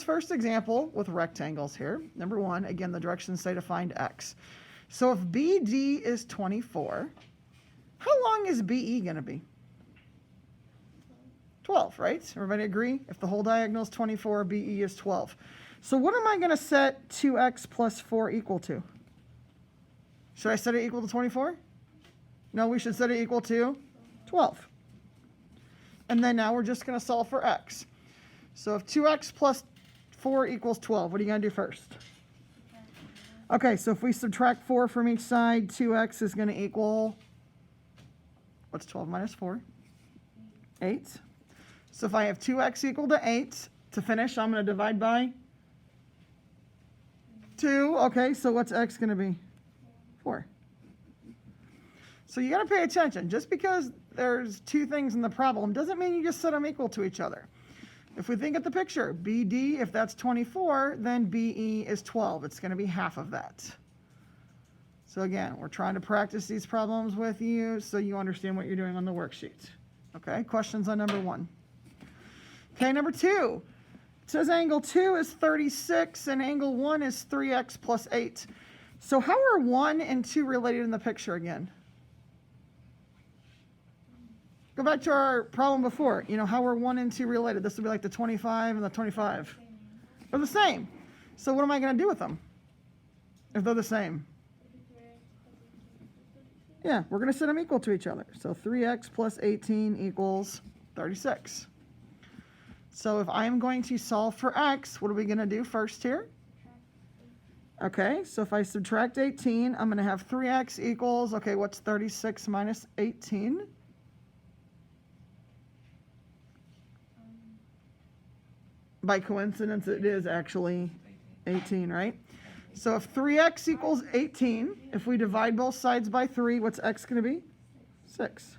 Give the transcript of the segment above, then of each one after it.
First example with rectangles here. Number 1, again, the directions say to find x. So if BD is 24, how long is BE going to be? 12, right? Everybody agree? If the whole diagonal is 24, BE is 12. So what am I going to set 2x plus 4 equal to? Should I set it equal to 24? No, we should set it equal to 12. And then now we're just going to solve for x. So if 2x plus 4 equals 12, what are you going to do first? Okay, so if we subtract 4 from each side, 2x is going to equal, what's 12 minus 4? 8. So if I have 2x equal to 8, to finish, I'm going to divide by 2. Okay, so what's x going to be? 4. So you got to pay attention. Just because there's two things in the problem doesn't mean you just set them equal to each other. If we think at the picture, BD, if that's 24, then BE is 12. It's going to be half of that. So again, we're trying to practice these problems with you so you understand what you're doing on the worksheet. Okay, questions on number 1. Okay, number 2. It says angle 2 is 36 and angle 1 is 3x plus 8. So how are 1 and 2 related in the picture again? Go back to our problem before. You know, how are 1 and 2 related? This would be like the 25 and the 25. They're the same. So what am I going to do with them if they're the same? Yeah, we're going to set them equal to each other. So 3x plus 18 equals 36. So if I'm going to solve for x, what are we going to do first here? Okay, so if I subtract 18, I'm going to have 3x equals, okay, what's 36 minus 18? By coincidence, it is actually 18, right? So if 3x equals 18, if we divide both sides by 3, what's x going to be? 6.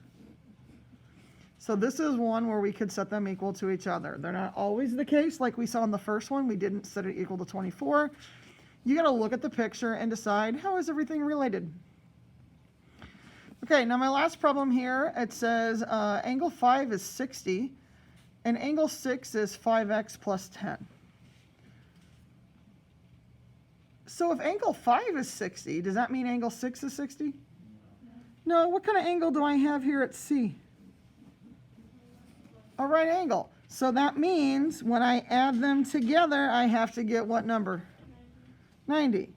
So this is one where we could set them equal to each other. They're not always the case. Like we saw in the first one, we didn't set it equal to 24. You got to look at the picture and decide, how is everything related? Okay, now my last problem here, it says angle 5 is 60. And angle 6 is 5x plus 10. So if angle 5 is 60, does that mean angle 6 is 60? No, what kind of angle do I have here at C? A right angle. So that means when I add them together, I have to get what number? 90.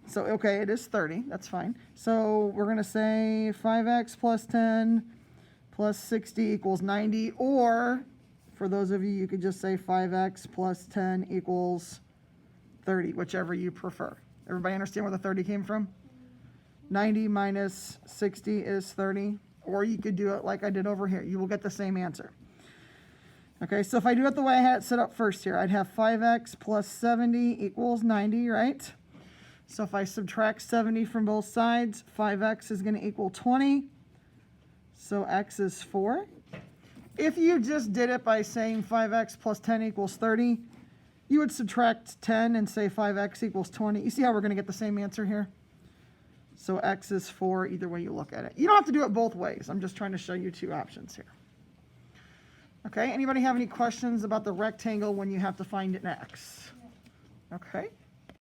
So, okay, it is 30. That's fine. So we're going to say 5x plus 10 plus 60 equals 90, or for those of you, you could just say 5x plus 10 equals 30, whichever you prefer. Everybody understand where the 30 came from? 90 minus 60 is 30, or you could do it like I did over here. You will get the same answer. Okay, so if I do it the way I had it set up first here, I'd have 5x plus 70 equals 90, right? So if I subtract 70 from both sides, 5x is going to equal 20. So x is 4. If you just did it by saying 5x plus 10 equals 30, you would subtract 10 and say 5x equals 20. You see how we're going to get the same answer here? So x is 4 either way you look at it. You don't have to do it both ways. I'm just trying to show you two options here. Okay, anybody have any questions about the rectangle when you have to find an x? Okay.